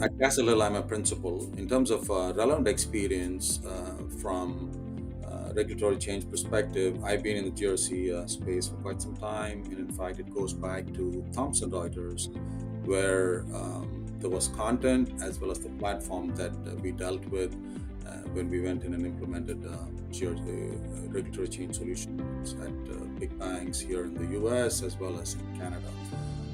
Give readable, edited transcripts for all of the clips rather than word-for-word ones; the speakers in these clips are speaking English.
At CastleHill, I'm a principal. In terms of relevant experience from regulatory change perspective, I've been in the GRC space for quite some time, and in fact, it goes back to Thomson Reuters, where there was content as well as the platform that we dealt with when we went in and implemented GRC regulatory change solutions at big banks here in the US as well as in Canada.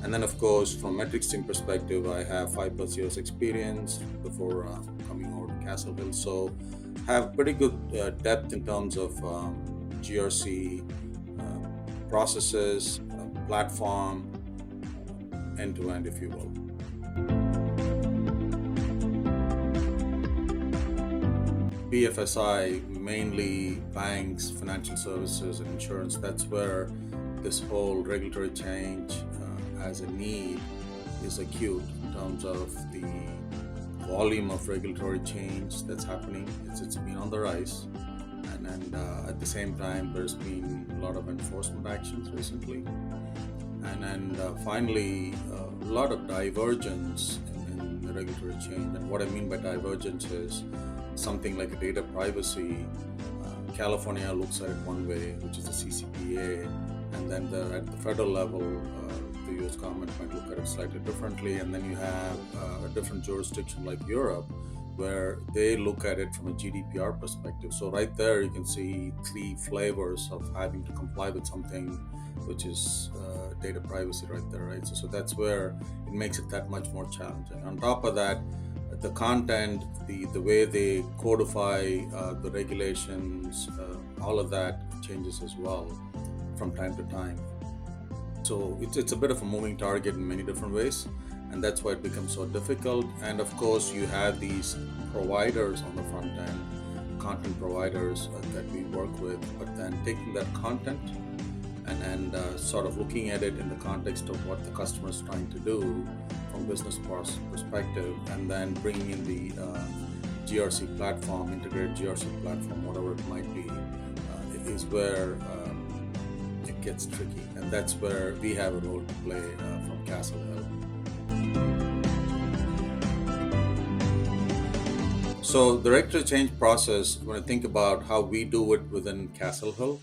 And then, of course, from MetricStream perspective, I have 5+ years experience before coming over to CastleHill. So, have pretty good depth in terms of GRC processes, platform, end to end, if you will. BFSI, mainly banks, financial services, and insurance. That's where this whole regulatory change as a need is acute in terms of the volume of regulatory change that's happening. It's been on the rise, and at the same time, there's been a lot of enforcement actions recently, and finally, a lot of divergence in the regulatory change. And what I mean by divergence is something like a data privacy. California looks at it one way, which is the CCPA, and then at the federal level, the US government might look at it slightly differently. And then you have a different jurisdiction like Europe, where they look at it from a GDPR perspective. So right there, you can see three flavors of having to comply with something, which is data privacy right there, right? So that's where it makes it that much more challenging. On top of that, the content, the way they codify the regulations, all of that changes as well from time to time. So it's a bit of a moving target in many different ways, and that's why it becomes so difficult. And of course, you have these providers on the front end, content providers that we work with, but then taking that content and sort of looking at it in the context of what the customer is trying to do from business perspective, and then bringing in the GRC platform, integrated GRC platform, whatever it might be, is where it gets tricky. And that's where we have a role to play from CastleHill. So the regulatory change process, when I think about how we do it within CastleHill,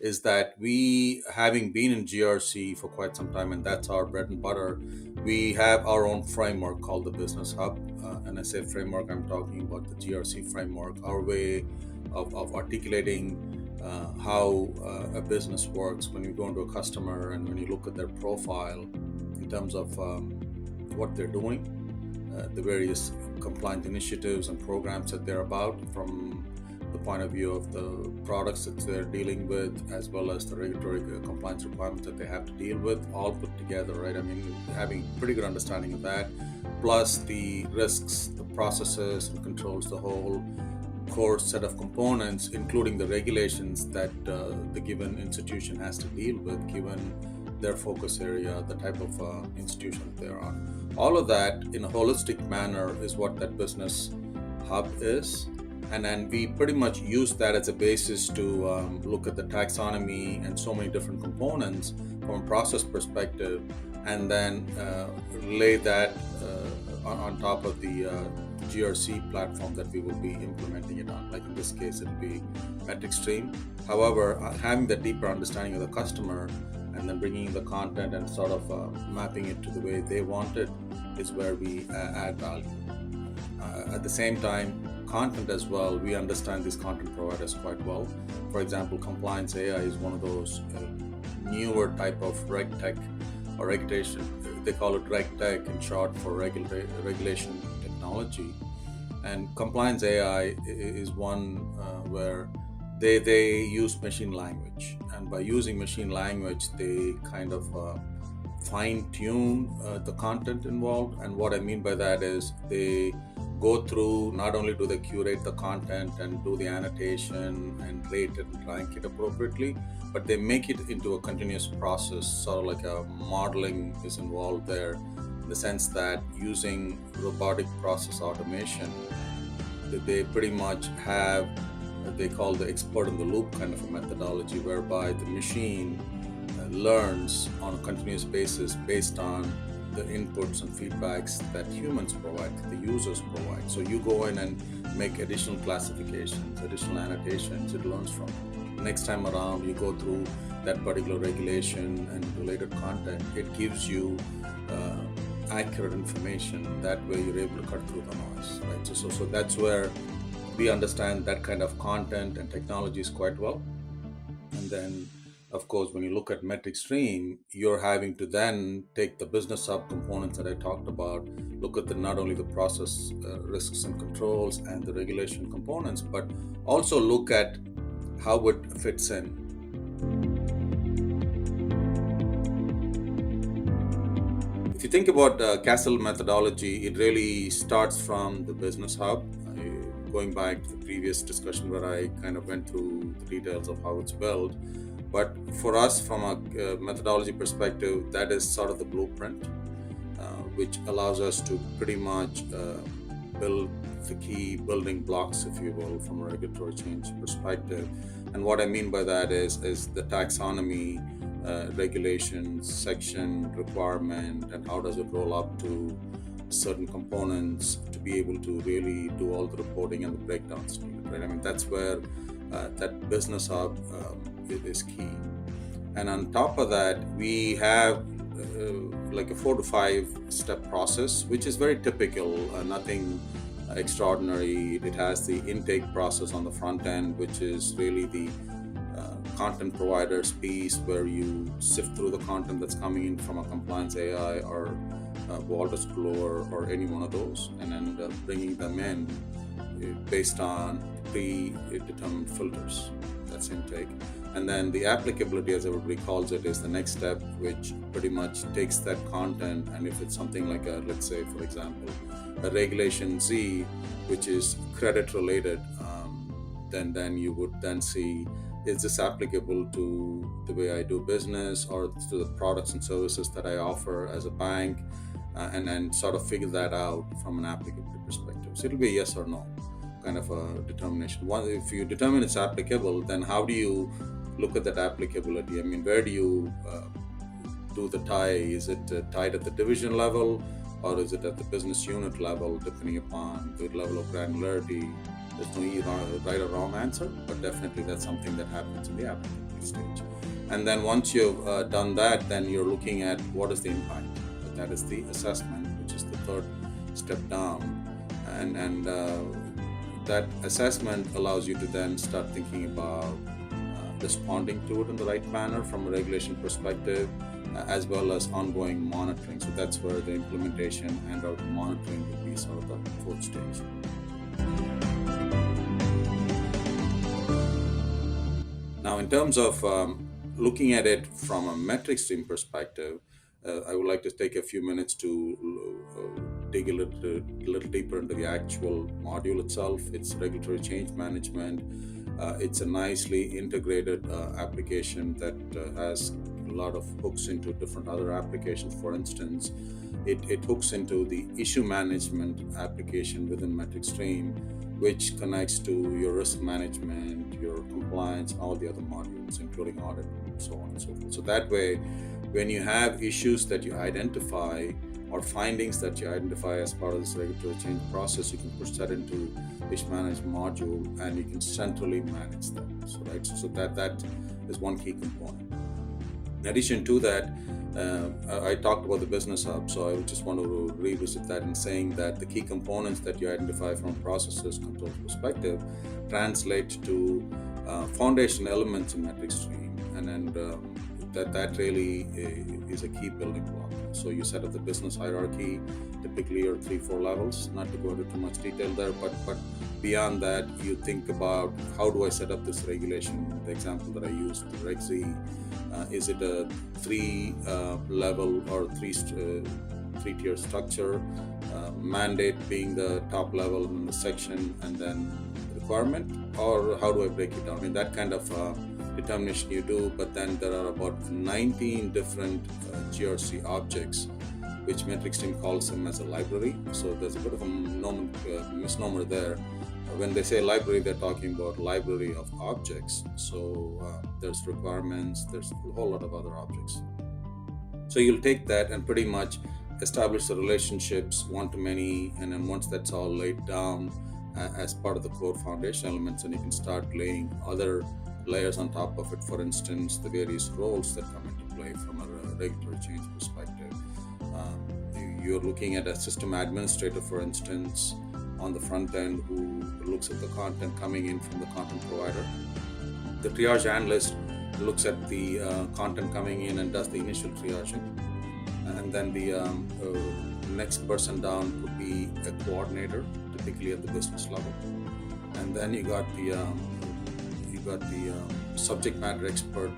is that we, having been in GRC for quite some time, and that's our bread and butter, we have our own framework called the Business Hub. And I say framework, I'm talking about the GRC framework, our way of articulating how a business works when you go into a customer and when you look at their profile in terms of what they're doing, the various compliance initiatives and programs that they're about, from the point of view of the products that they're dealing with, as well as the regulatory compliance requirements that they have to deal with, all put together, right? I mean, having pretty good understanding of that, plus the risks, the processes and controls, the whole core set of components, including the regulations that the given institution has to deal with, given their focus area, the type of institution that they're on. All of that in a holistic manner is what that business hub is. And then we pretty much use that as a basis to look at the taxonomy and so many different components from a process perspective, and then lay that on top of the GRC platform that we will be implementing it on. Like in this case, it'll be MetricStream. However, having that deeper understanding of the customer and then bringing the content and sort of mapping it to the way they want it is where we add value. At the same time, content as well, we understand these content providers quite well. For example, Compliance AI is one of those newer type of RegTech or regulation. They call it RegTech in short for regulation technology. And Compliance AI is one where they use machine language. And by using machine language, they kind of fine-tune the content involved. And what I mean by that is they go through, not only do they curate the content and do the annotation and rate it and rank it appropriately, but they make it into a continuous process, sort of like a modeling is involved there, in the sense that using robotic process automation, they pretty much have what they call the expert in the loop kind of a methodology, whereby the machine learns on a continuous basis based on the inputs and feedbacks that humans provide, that the users provide. So you go in and make additional classifications, additional annotations, it learns from it. Next time around, you go through that particular regulation and related content, it gives you accurate information. That way you're able to cut through the noise, right? So that's where we understand that kind of content and technologies quite well. And then, of course, when you look at MetricStream, you're having to then take the business hub components that I talked about, look at the not only the process risks and controls and the regulation components, but also look at how it fits in. If you think about Castle methodology, it really starts from the business hub. Going back to the previous discussion where I kind of went through the details of how it's built. But for us, from a methodology perspective, that is sort of the blueprint, which allows us to pretty much build the key building blocks, if you will, from a regulatory change perspective. And what I mean by that is the taxonomy, regulations, section, requirement, and how does it roll up to certain components to be able to really do all the reporting and the breakdowns needed, right? I mean, that's where that business hub is key. And on top of that, we have like a 4 to 5 step process, which is very typical, nothing extraordinary. It has the intake process on the front end, which is really the content providers piece, where you sift through the content that's coming in from a compliance AI or Vault Explorer or any one of those, and then bringing them in based on predetermined filters. That's intake. And then the applicability, as everybody calls it, is the next step, which pretty much takes that content, and if it's something like let's say, for example, a regulation Z, which is credit related, then you would then see, is this applicable to the way I do business or to the products and services that I offer as a bank, and then sort of figure that out from an applicability perspective. So it'll be a yes or no kind of a determination. If you determine it's applicable, then how do you look at that applicability? I mean, where do you do the tie? Is it tied at the division level, or is it at the business unit level, depending upon the level of granularity? There's no right or wrong answer, but definitely that's something that happens in the applicability stage. And then once you've done that, then you're looking at what is the impact. That is the assessment, which is the third step down. And that assessment allows you to then start thinking about responding to it in the right manner from a regulation perspective, as well as ongoing monitoring. So that's where the implementation and or monitoring will be sort of the fourth stage. Now, in terms of looking at it from a MetricStream perspective, I would like to take a few minutes to dig a little deeper into the actual module itself. It's regulatory change management. It's a nicely integrated application that has a lot of hooks into different other applications. For instance, it hooks into the issue management application within MetricStream, which connects to your risk management, your compliance, all the other modules, including audit, and so on and so forth. So that way, when you have issues that you identify or findings that you identify as part of this regulatory change process, you can push that into issue management module, and you can centrally manage them. So, right, so that is one key component. In addition to that, I talked about the business hub, so I just want to revisit that in saying that the key components that you identify from a processes control perspective translate to foundation elements in MetricStream, and that really is a key building block. So you set up the business hierarchy, typically are 3-4 levels, not to go into too much detail there, but beyond that, you think about how do I set up this regulation. The example that I used, the Reg Z, is it a 3 level or 3-tier structure, mandate being the top level in the section, and then requirement, or how do I break it down? I mean, that kind of determination you do, but then there are about 19 different GRC objects, which MetricStream calls them as a library. So there's a bit of a misnomer there. When they say library, they're talking about library of objects. So there's requirements, there's a whole lot of other objects. So you'll take that and pretty much establish the relationships one to many, and then once that's all laid down as part of the core foundation elements, and you can start laying other layers on top of it. For instance, the various roles that come into play from a regulatory change perspective. You're looking at a system administrator, for instance, on the front end, who looks at the content coming in from the content provider. The triage analyst looks at the content coming in and does the initial triaging. And then the next person down could be a coordinator, typically at the business level. And then you got the subject matter expert,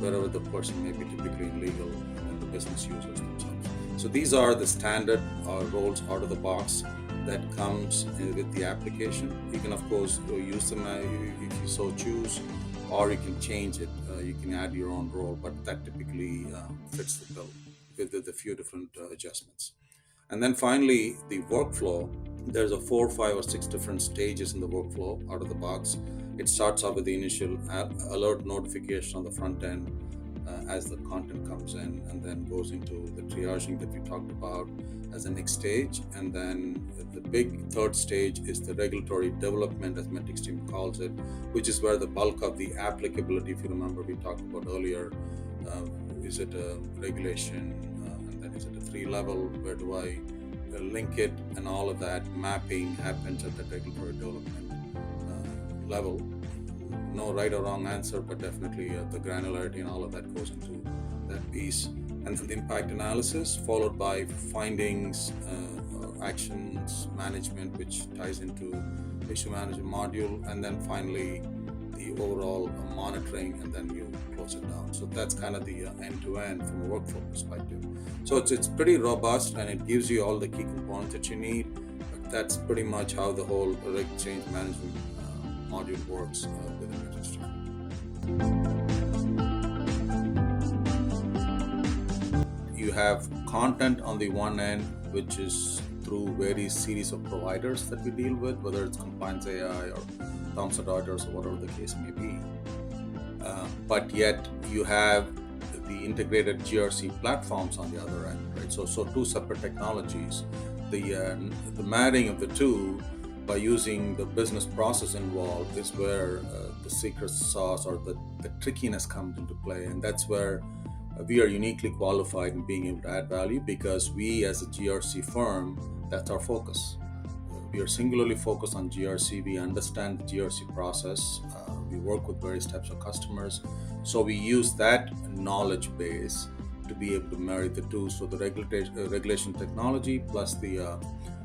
wherever the person may be, typically in legal, and the business users themselves. So these are the standard roles out of the box that comes with the application. You can, of course, use them if you so choose, or you can change it. You can add your own role, but that typically fits the bill with a few different adjustments. And then finally, the workflow. There's a 4, 5, or 6 different stages in the workflow out of the box. It starts off with the initial alert notification on the front end as the content comes in, and then goes into the triaging that we talked about as the next stage. And then the big third stage is the regulatory development, as MetricStream calls it, which is where the bulk of the applicability, if you remember, we talked about earlier. Is it a regulation? And then is it a 3 level? Where do I link it? And all of that mapping happens at the regulatory development level. No right or wrong answer, but definitely the granularity and all of that goes into that piece. And then the impact analysis, followed by findings, actions, management, which ties into the issue management module, and then finally the overall monitoring, and then you close it down. So that's kind of the end-to-end from a workflow perspective. So it's pretty robust, and it gives you all the key components that you need. But that's pretty much how the whole reg change management module works within MetricStream. You have content on the one end, which is through various series of providers that we deal with, whether it's Compliance AI or Thomson Reuters or whatever the case may be. But yet you have the integrated GRC platforms on the other end, right? So 2 separate technologies. The marrying of the two by using the business process involved is where the secret sauce or the trickiness comes into play, and that's where we are uniquely qualified in being able to add value, because we as a GRC firm, that's our focus. We are singularly focused on GRC. We understand the GRC process. We work with various types of customers. So we use that knowledge base to be able to marry the two. So the regulation technology plus the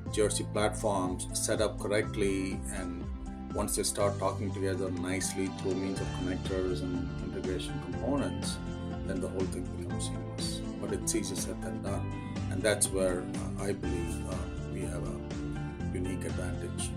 GRC platforms set up correctly, and once they start talking together nicely through means of connectors and integration components, then the whole thing becomes seamless. But it's easier said than done, and that's where I believe we have a unique advantage.